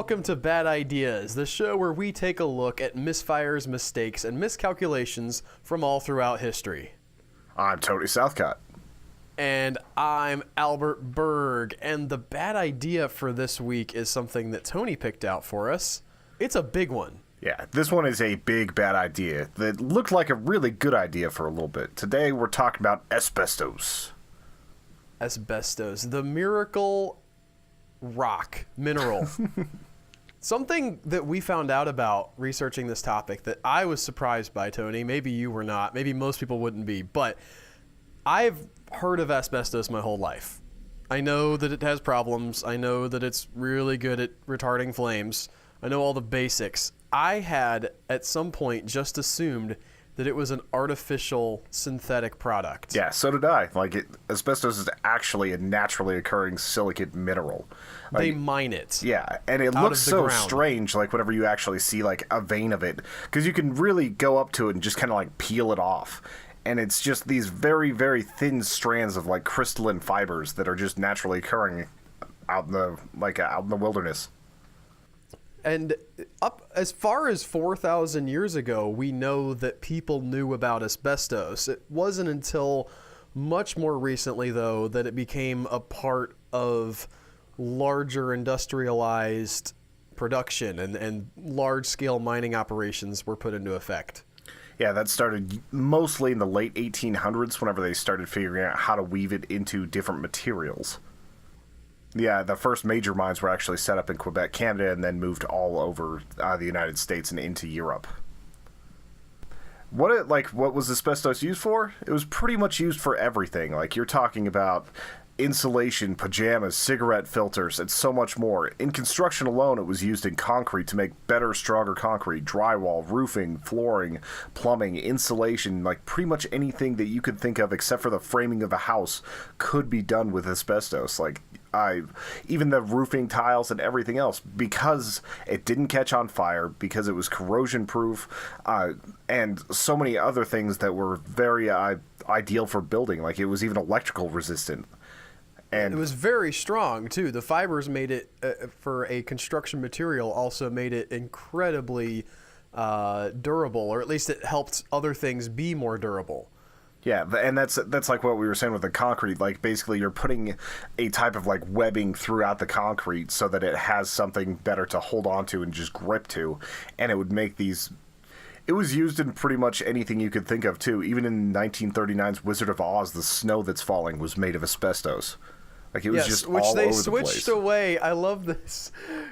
welcome to Bad Ideas, the show where we take a look at misfires, mistakes, and miscalculations from all throughout history. I'm Tony Southcott. And I'm Albert Berg, and the bad idea for this week is something that Tony picked out for us. It's a big one. Yeah, this one is a big bad idea that looked like a really good idea for a little bit. Today we're talking about asbestos. Asbestos, the miracle rock mineral. Something that we found out about researching this topic that I was surprised by, Tony. Maybe you were not. Maybe most people wouldn't be. But I've heard of asbestos my whole life. I know that it has problems. I know that it's really good at retarding flames. I know all the basics. I had, at some point, just assumed that it was an artificial synthetic product. Yeah, so did I. Asbestos is actually a naturally occurring silicate mineral. They mine it. Yeah, and it looks so strange, whenever you actually see, a vein of it. Because you can really go up to it and just kind of, peel it off. And it's just these very, very thin strands of, crystalline fibers that are just naturally occurring out in the wilderness. And up as far as 4,000 years ago, we know that people knew about asbestos. It wasn't until much more recently, though, that it became a part of larger industrialized production and large-scale mining operations were put into effect. Yeah, that started mostly in the late 1800s whenever they started figuring out how to weave it into different materials. Yeah, the first major mines were actually set up in Quebec, Canada, and then moved all over the United States and into Europe. What was asbestos used for? It was pretty much used for everything. You're talking about insulation, pajamas, cigarette filters, and so much more. In construction alone, it was used in concrete to make better, stronger concrete, drywall, roofing, flooring, plumbing, insulation, pretty much anything that you could think of except for the framing of a house could be done with asbestos. Even the roofing tiles and everything else, because it didn't catch on fire, because it was corrosion proof, and so many other things that were very ideal for building. It was even electrical resistant. And it was very strong, too. The fibers made it, for a construction material, also made it incredibly durable, or at least it helped other things be more durable. Yeah, and that's what we were saying with the concrete. Basically, you're putting a type of, webbing throughout the concrete so that it has something better to hold on to and just grip to. And it would make these... It was used in pretty much anything you could think of, too. Even in 1939's Wizard of Oz, the snow that's falling was made of asbestos. It was just all over the place. Which they switched away. I love this.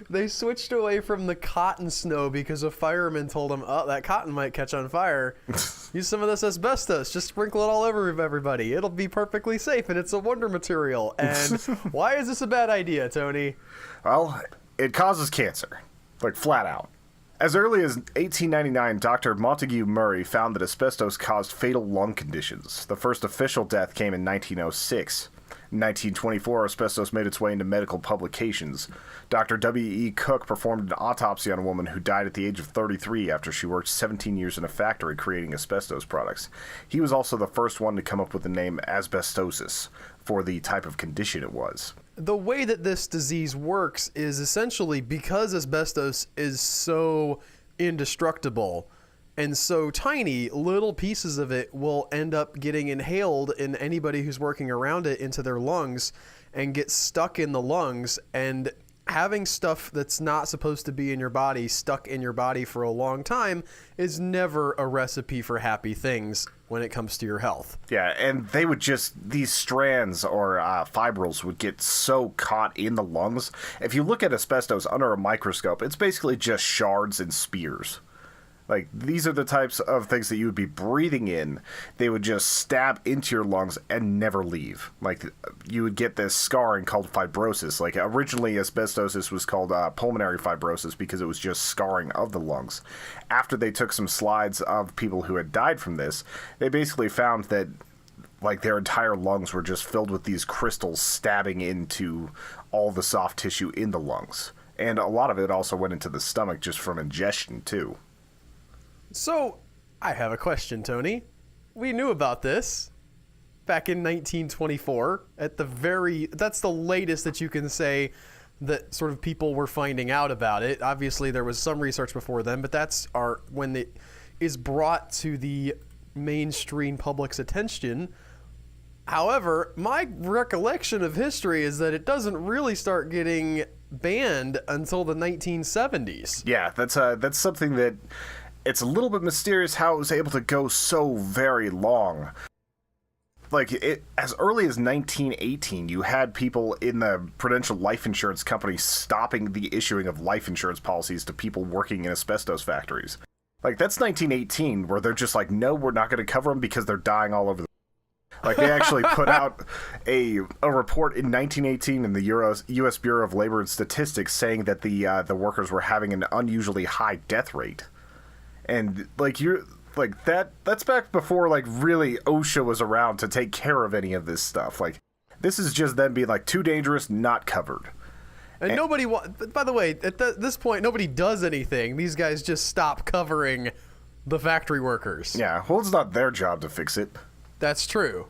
They switched away from the cotton snow because a fireman told them, oh, that cotton might catch on fire. Use some of this asbestos. Just sprinkle it all over everybody. It'll be perfectly safe, and it's a wonder material. And why is this a bad idea, Tony? Well, it causes cancer. Flat out. As early as 1899, Dr. Montague Murray found that asbestos caused fatal lung conditions. The first official death came in 1906. In 1924, asbestos made its way into medical publications. Dr. W.E. Cook performed an autopsy on a woman who died at the age of 33 after she worked 17 years in a factory creating asbestos products. He was also the first one to come up with the name asbestosis for the type of condition it was. The way that this disease works is essentially because asbestos is so indestructible and so tiny, little pieces of it will end up getting inhaled in anybody who's working around it into their lungs and get stuck in the lungs. And having stuff that's not supposed to be in your body stuck in your body for a long time is never a recipe for happy things when it comes to your health. Yeah, and they would these strands or fibrils would get so caught in the lungs. If you look at asbestos under a microscope, it's basically just shards and spears. These are the types of things that you would be breathing in. They would just stab into your lungs and never leave. You would get this scarring called fibrosis. Originally, asbestosis was called pulmonary fibrosis because it was just scarring of the lungs. After they took some slides of people who had died from this, they basically found that their entire lungs were just filled with these crystals stabbing into all the soft tissue in the lungs. And a lot of it also went into the stomach just from ingestion, too. So, I have a question, Tony. We knew about this back in 1924. That's the latest that you can say that sort of people were finding out about it. Obviously, there was some research before then, but that's when it is brought to the mainstream public's attention. However, my recollection of history is that it doesn't really start getting banned until the 1970s. Yeah, that's something that it's a little bit mysterious how it was able to go so very long. Like, as early as 1918, you had people in the Prudential Life Insurance Company stopping the issuing of life insurance policies to people working in asbestos factories. Like, that's 1918, where they're just like, no, we're not going to cover them because they're dying all over the... Like, they actually put out a report in 1918 in the U.S. Bureau of Labor and Statistics saying that the workers were having an unusually high death rate. And, like, that's back before, like, really OSHA was around to take care of any of this stuff. Like, this is just them being, like, too dangerous, not covered. And nobody... By the way, at this point, nobody does anything. These guys just stop covering the factory workers. Yeah, well, it's not their job to fix it. That's true.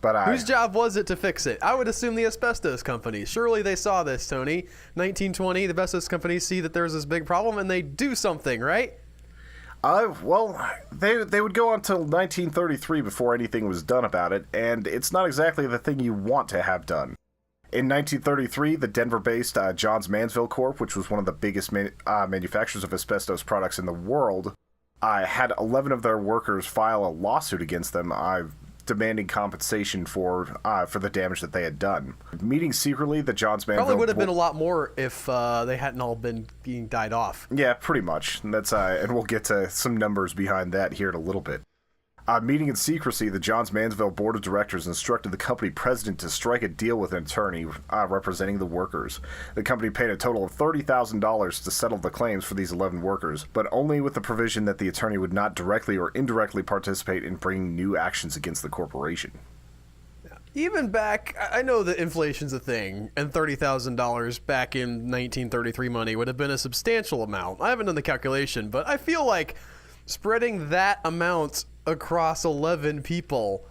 But whose job was it to fix it? I would assume the asbestos company. Surely they saw this, Tony. 1920, the asbestos companies see that there's this big problem and they do something, right? Well, they would go on till 1933 before anything was done about it, and it's not exactly the thing you want to have done. In 1933, the Denver-based Johns Manville Corp., which was one of the biggest manufacturers of asbestos products in the world, had 11 of their workers file a lawsuit against them, demanding compensation for the damage that they had done. Meeting secretly, the Johns Manville... Probably would have been a lot more if they hadn't all been being died off. Yeah, pretty much. And that's and we'll get to some numbers behind that here in a little bit. Meeting in secrecy, the Johns Manville Board of Directors instructed the company president to strike a deal with an attorney representing the workers. The company paid a total of $30,000 to settle the claims for these 11 workers, but only with the provision that the attorney would not directly or indirectly participate in bringing new actions against the corporation. Even back, I know that inflation's a thing, and $30,000 back in 1933 money would have been a substantial amount. I haven't done the calculation, but I feel like spreading that amount across 11 people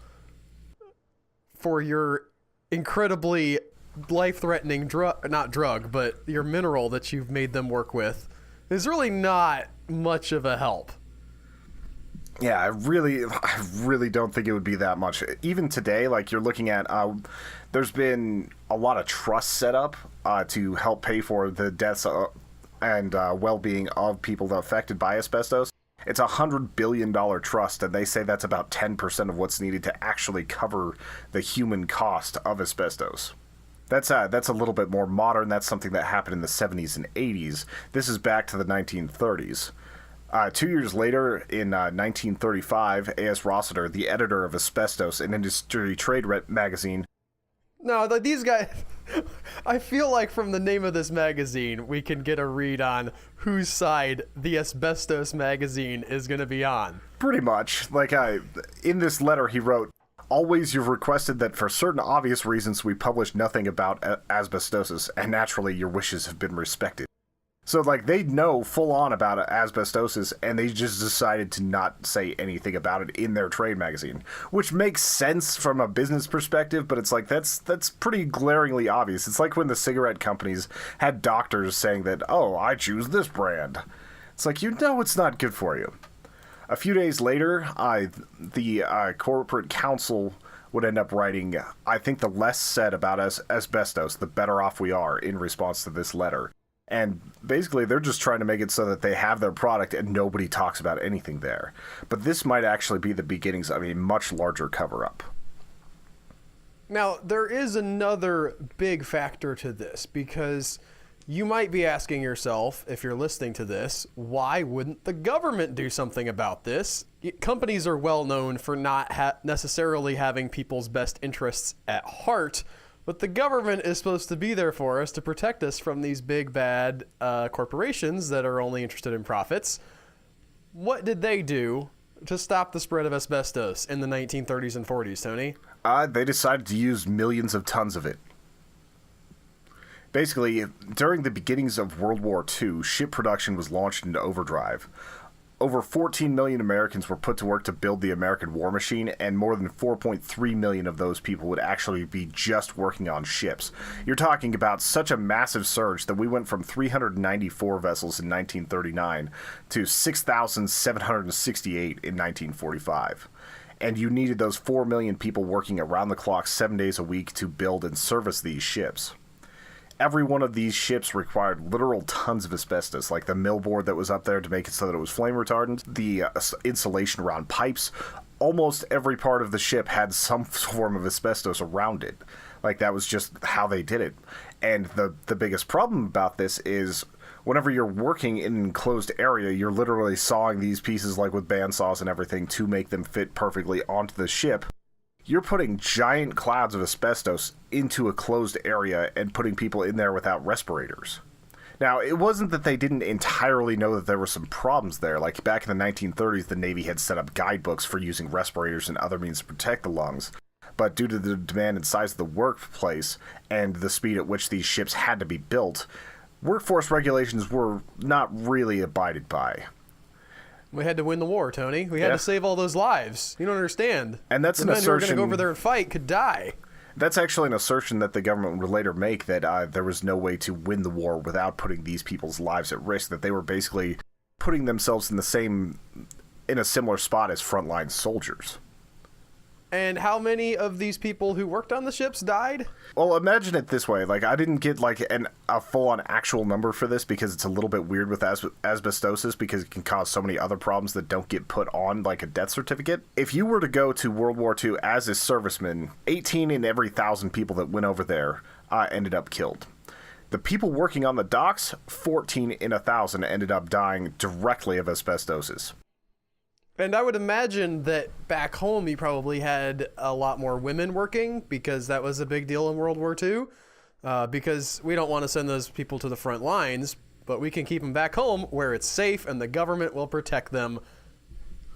for your incredibly life-threatening but your mineral that you've made them work with is really not much of a help. Yeah, I really don't think it would be that much. Even today, like, you're looking at, there's been a lot of trusts set up to help pay for the deaths and well-being of people affected by asbestos. It's a $100 billion trust, and they say that's about 10% of what's needed to actually cover the human cost of asbestos. That's a little bit more modern. That's something that happened in the 70s and 80s. This is back to the 1930s. 2 years later, in 1935, A.S. Rossiter, the editor of Asbestos, an industry trade magazine... No, these guys... I feel like from the name of this magazine, we can get a read on whose side the Asbestos magazine is going to be on. Pretty much. Like, in this letter he wrote, "Always you've requested that for certain obvious reasons we publish nothing about asbestosis, and naturally your wishes have been respected." So, like, they know full on about asbestosis, and they just decided to not say anything about it in their trade magazine, which makes sense from a business perspective, but it's like, that's pretty glaringly obvious. It's like when the cigarette companies had doctors saying that, "Oh, I choose this brand." It's like, you know it's not good for you. A few days later, the corporate counsel would end up writing, "I think the less said about asbestos, the better off we are," in response to this letter. And basically, they're just trying to make it so that they have their product and nobody talks about anything there. But this might actually be the beginnings of a much larger cover-up. Now, there is another big factor to this, because you might be asking yourself, if you're listening to this, why wouldn't the government do something about this? Companies are well known for not necessarily having people's best interests at heart, but the government is supposed to be there for us to protect us from these big, bad corporations that are only interested in profits. What did they do to stop the spread of asbestos in the 1930s and 40s, Tony? They decided to use millions of tons of it. Basically, during the beginnings of World War II, ship production was launched into overdrive. over 14 million Americans were put to work to build the American war machine, and more than 4.3 million of those people would actually be just working on ships. You're talking about such a massive surge that we went from 394 vessels in 1939 to 6,768 in 1945. And you needed those 4 million people working around the clock 7 days a week to build and service these ships. Every one of these ships required literal tons of asbestos, like the millboard that was up there to make it so that it was flame retardant, the insulation around pipes. Almost every part of the ship had some form of asbestos around it. Like, that was just how they did it. And the biggest problem about this is whenever you're working in an enclosed area, you're literally sawing these pieces, like with bandsaws and everything, to make them fit perfectly onto the ship. You're putting giant clouds of asbestos into a closed area and putting people in there without respirators. Now, it wasn't that they didn't entirely know that there were some problems there. Like, back in the 1930s, the Navy had set up guidebooks for using respirators and other means to protect the lungs. But due to the demand and size of the workplace and the speed at which these ships had to be built, workforce regulations were not really abided by. We had to win the war, Tony. We had to save all those lives. You don't understand. And that's the an men assertion. who were going to go over there and fight could die. That's actually an assertion that the government would later make, that there was no way to win the war without putting these people's lives at risk. That they were basically putting themselves in a similar spot as frontline soldiers. And how many of these people who worked on the ships died? Well, imagine it this way. Like, I didn't get a full-on actual number for this because it's a little bit weird with asbestosis, because it can cause so many other problems that don't get put on like a death certificate. If you were to go to World War II as a serviceman, 18 in every 1,000 people that went over there ended up killed. The people working on the docks, 14 in 1,000 ended up dying directly of asbestosis. And I would imagine that back home you probably had a lot more women working, because that was a big deal in World War II. Because we don't want to send those people to the front lines, but we can keep them back home where it's safe and the government will protect them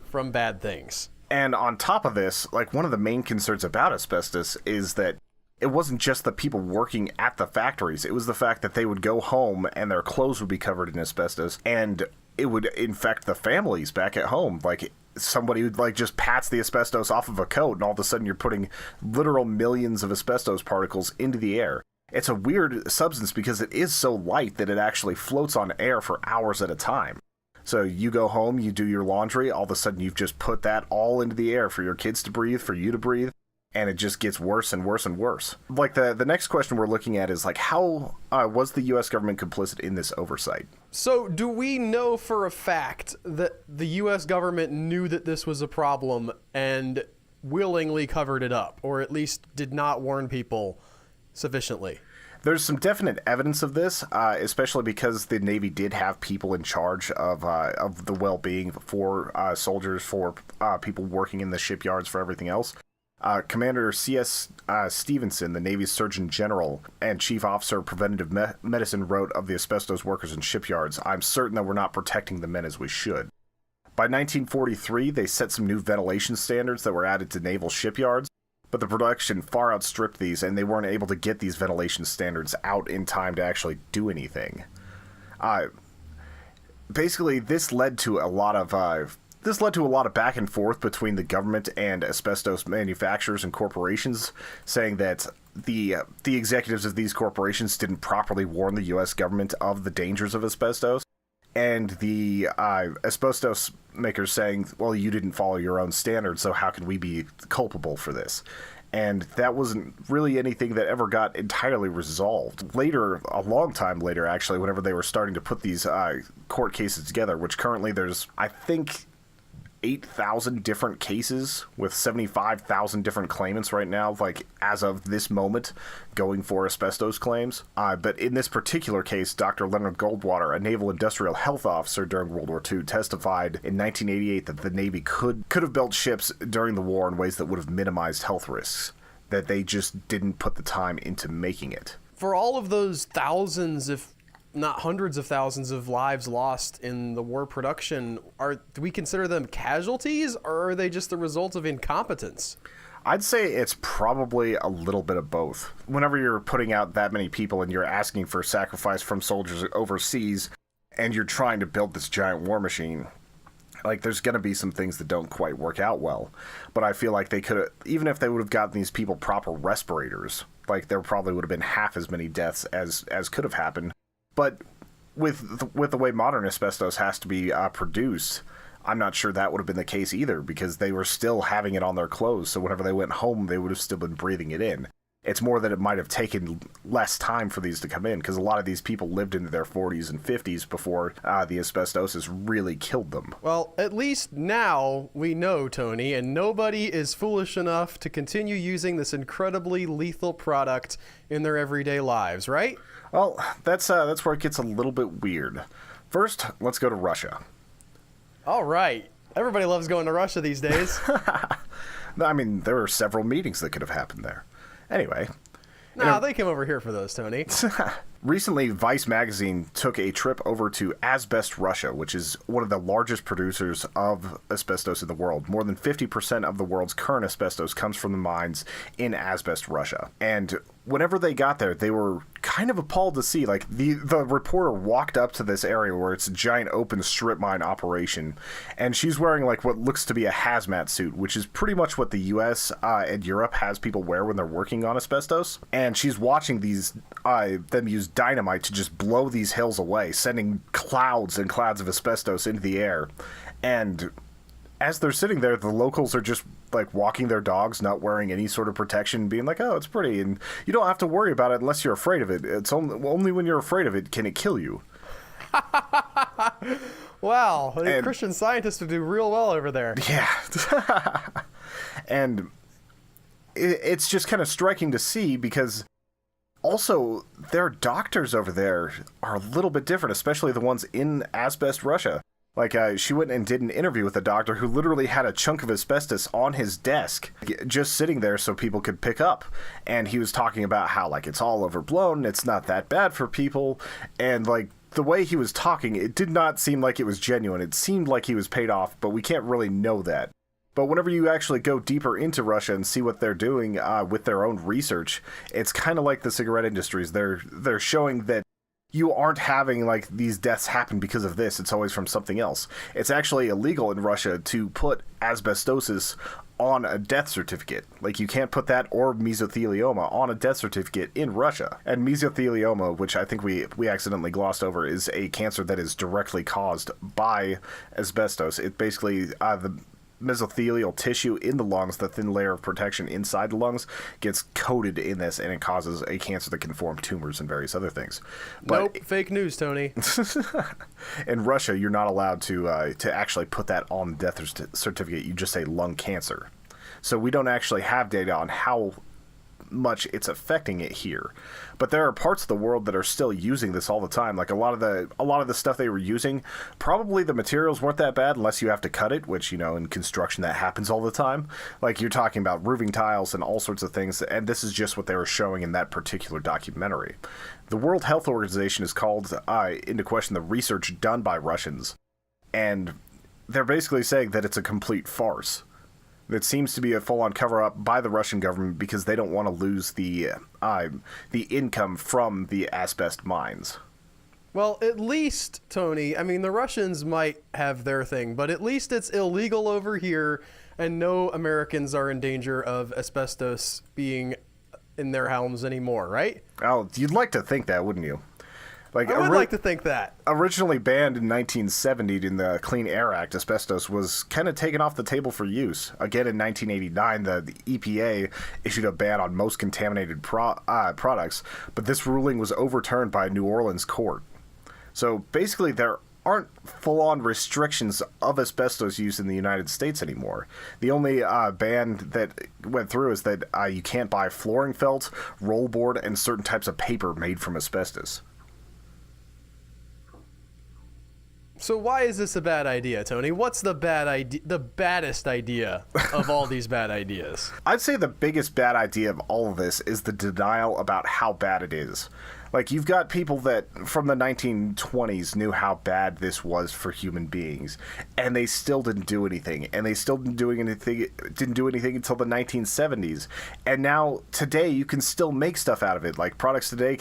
from bad things. And on top of this, like, one of the main concerns about asbestos is that it wasn't just the people working at the factories. It was the fact that they would go home and their clothes would be covered in asbestos, and it would infect the families back at home. Like, somebody would just pats the asbestos off of a coat, and all of a sudden you're putting literal millions of asbestos particles into the air. It's a weird substance because it is so light that it actually floats on air for hours at a time. So you go home, you do your laundry, all of a sudden you've just put that all into the air for your kids to breathe, for you to breathe. And it just gets worse and worse and worse. Like, the next question we're looking at is, like, how was the U.S. government complicit in this oversight? So do we know for a fact that the U.S. government knew that this was a problem and willingly covered it up, or at least did not warn people sufficiently? There's some definite evidence of this, especially because the Navy did have people in charge of the well-being for soldiers, for people working in the shipyards, for everything else. Commander C.S. Stevenson, the Navy's Surgeon General and Chief Officer of Preventative Medicine, wrote of the asbestos workers in shipyards, "I'm certain that we're not protecting the men as we should." By 1943, they set some new ventilation standards that were added to naval shipyards, but the production far outstripped these, and they weren't able to get these ventilation standards out in time to actually do anything. Basically, this led to a lot of back and forth between the government and asbestos manufacturers and corporations, saying that the executives of these corporations didn't properly warn the U.S. government of the dangers of asbestos, and the asbestos makers saying, well, you didn't follow your own standards, so how can we be culpable for this? And that wasn't really anything that ever got entirely resolved. Later, a long time later, actually, whenever they were starting to put these court cases together, which currently there's, I think, 8,000 different cases with 75,000 different claimants right now, like, as of this moment, going for asbestos claims. But in this particular case, Dr. Leonard Goldwater, a naval industrial health officer during World War II, testified in 1988 that the Navy could have built ships during the war in ways that would have minimized health risks, that they just didn't put the time into making it. For all of those thousands, if not hundreds of thousands of lives lost in the war production, do we consider them casualties, or are they just the result of incompetence? I'd say it's probably a little bit of both. Whenever you're putting out that many people and you're asking for sacrifice from soldiers overseas, and you're trying to build this giant war machine, Like, there's going to be some things that don't quite work out well. But I feel like they could have, even if they would have gotten these people proper respirators, like, there probably would have been half as many deaths as could have happened. But with the way modern asbestos has to be produced, I'm not sure that would have been the case either, because they were still having it on their clothes. So whenever they went home, they would have still been breathing it in. It's more that it might have taken less time for these to come in, because a lot of these people lived into their 40s and 50s before the asbestosis really killed them. Well, at least now we know, Tony, and nobody is foolish enough to continue using this incredibly lethal product in their everyday lives, right? Well, that's where it gets a little bit weird. First, let's go to Russia. All right. Everybody loves going to Russia these days. I mean, there were several meetings that could have happened there. Anyway. No, they came over here for those, Tony. Recently, Vice magazine took a trip over to Asbestos, Russia, which is one of the largest producers of asbestos in the world. More than 50% of the world's current asbestos comes from the mines in Asbestos, Russia. And whenever they got there, they were kind of appalled to see, like, the reporter walked up to this area where it's a giant open strip mine operation, and she's wearing, like, what looks to be a hazmat suit, which is pretty much what the US and Europe has people wear when they're working on asbestos. And she's watching them use dynamite to just blow these hills away, sending clouds and clouds of asbestos into the air. And as they're sitting there, the locals are just, like, walking their dogs, not wearing any sort of protection, being like, oh, it's pretty, and you don't have to worry about it unless you're afraid of it. It's only when you're afraid of it can it kill you. Wow, the Christian Scientists would do real well over there. Yeah. And it's just kind of striking to see, because also their doctors over there are a little bit different, especially the ones in Asbestos, Russia. Like, she went and did an interview with a doctor who literally had a chunk of asbestos on his desk, just sitting there so people could pick up. And he was talking about how, like, it's all overblown, it's not that bad for people. And, like, the way he was talking, it did not seem like it was genuine. It seemed like he was paid off, but we can't really know that. But whenever you actually go deeper into Russia and see what they're doing with their own research, it's kind of like the cigarette industries. They're showing that you aren't having, like, these deaths happen because of this. It's always from something else. It's actually illegal in Russia to put asbestosis on a death certificate. Like, you can't put that or mesothelioma on a death certificate in Russia. And mesothelioma, which I think we accidentally glossed over, is a cancer that is directly caused by asbestos. It basically, the mesothelial tissue in the lungs, the thin layer of protection inside the lungs, gets coated in this, and it causes a cancer that can form tumors and various other things. But nope, fake news, Tony. in Russia, you're not allowed to actually put that on the death certificate. You just say lung cancer. So we don't actually have data on how much it's affecting it here. But there are parts of the world that are still using this all the time. Like, a lot of the stuff they were using, probably the materials weren't that bad unless you have to cut it, which, you know, in construction that happens all the time. Like, you're talking about roofing tiles and all sorts of things, and this is just what they were showing in that particular documentary. The World Health Organization has called into question the research done by Russians, and they're basically saying that it's a complete farce. That seems to be a full-on cover-up by the Russian government because they don't want to lose the income from the asbestos mines. Well, at least, Tony, I mean, the Russians might have their thing, but at least it's illegal over here, and no Americans are in danger of asbestos being in their homes anymore, right? Oh, you'd like to think that, wouldn't you? Like, I would like to think that. Originally banned in 1970 in the Clean Air Act, asbestos was kind of taken off the table for use. Again, in 1989, the EPA issued a ban on most contaminated products, but this ruling was overturned by a New Orleans court. So basically, there aren't full-on restrictions of asbestos use in the United States anymore. The only ban that went through is that you can't buy flooring felt, rollboard, and certain types of paper made from asbestos. So why is this a bad idea, Tony? What's the baddest idea of all these bad ideas? I'd say the biggest bad idea of all of this is the denial about how bad it is. Like, you've got people that from the 1920s knew how bad this was for human beings, and they still didn't do anything, and they still didn't do anything until the 1970s. And now, today, you can still make stuff out of it. Like, products today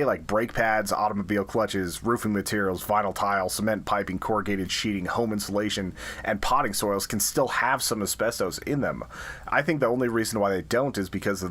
like brake pads, automobile clutches, roofing materials, vinyl tile, cement piping, corrugated sheeting, home insulation, and potting soils can still have some asbestos in them. I think the only reason why they don't is because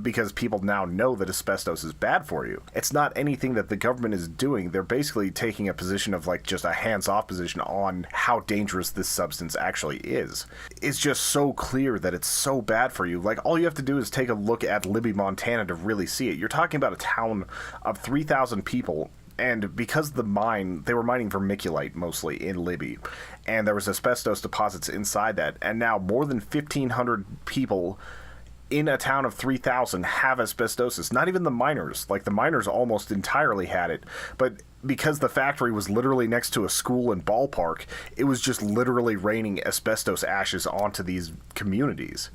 because people now know that asbestos is bad for you. It's not anything that the government is doing. They're basically taking a position of like just a hands-off position on how dangerous this substance actually is. It's just so clear that it's so bad for you. Like, all you have to do is take a look at Libby, Montana to really see it. You're talking about a town of 3,000 people, and because they were mining vermiculite mostly in Libby, and there was asbestos deposits inside that, and now more than 1,500 people in a town of 3,000 have asbestosis. Not even the miners. Like, the miners almost entirely had it, but because the factory was literally next to a school and ballpark, it was just literally raining asbestos ashes onto these communities.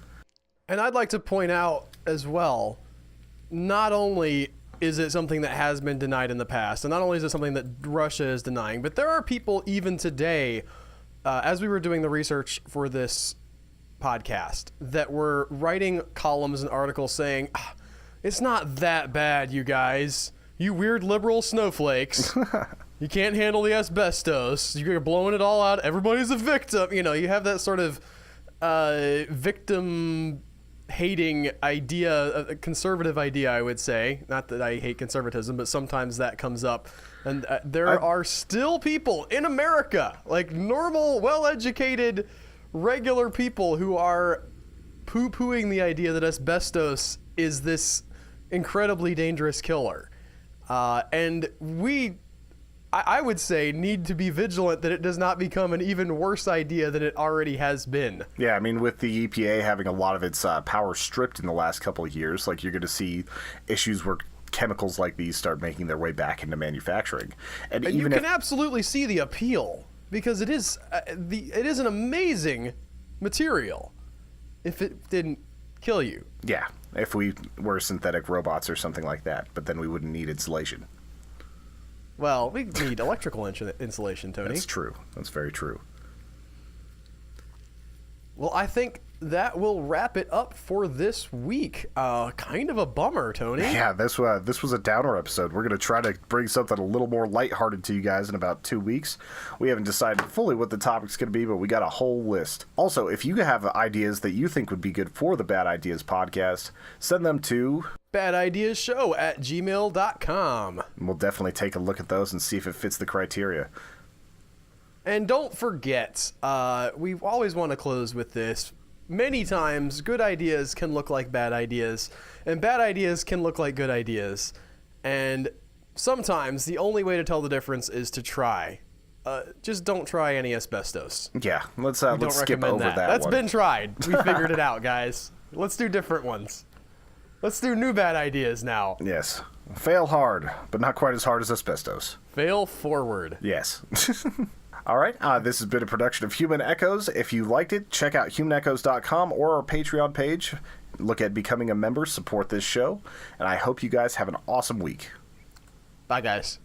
And I'd like to point out as well, not only is it something that has been denied in the past, and not only is it something that Russia is denying, but there are people even today, as we were doing the research for this podcast, that were writing columns and articles saying, it's not that bad, you guys. You weird liberal snowflakes. You can't handle the asbestos. You're blowing it all out. Everybody's a victim. You know, you have that sort of victim hating idea, a conservative idea, I would say. Not that I hate conservatism, but sometimes that comes up. And there are still people in America, like normal, well-educated, regular people, who are poo-pooing the idea that asbestos is this incredibly dangerous killer. And I would say, need to be vigilant that it does not become an even worse idea than it already has been. Yeah, I mean, with the EPA having a lot of its power stripped in the last couple of years, like, you're going to see issues where chemicals like these start making their way back into manufacturing. And even you can absolutely see the appeal, because it is an amazing material if it didn't kill you. Yeah, if we were synthetic robots or something like that, but then we wouldn't need insulation. Well, we need electrical insulation, Tony. That's true. That's very true. Well, I think that will wrap it up for this week. Kind of a bummer, Tony. Yeah, this was a downer episode. We're going to try to bring something a little more lighthearted to you guys in about 2 weeks. We haven't decided fully what the topic's going to be, but we got a whole list. Also, if you have ideas that you think would be good for the Bad Ideas podcast, send them to badideasshow@gmail.com. We'll definitely take a look at those and see if it fits the criteria. And don't forget, we always want to close with this. Many times, good ideas can look like bad ideas, and bad ideas can look like good ideas. And sometimes the only way to tell the difference is to try. Just don't try any asbestos. Yeah, let's skip over that. That's one. been tried. We figured it out, guys. Let's do different ones. Let's do new bad ideas now. Yes. Fail hard, but not quite as hard as asbestos. Fail forward. Yes. All right, this has been a production of Human Echoes. If you liked it, check out humanechoes.com or our Patreon page. Look at becoming a member, support this show, and I hope you guys have an awesome week. Bye, guys.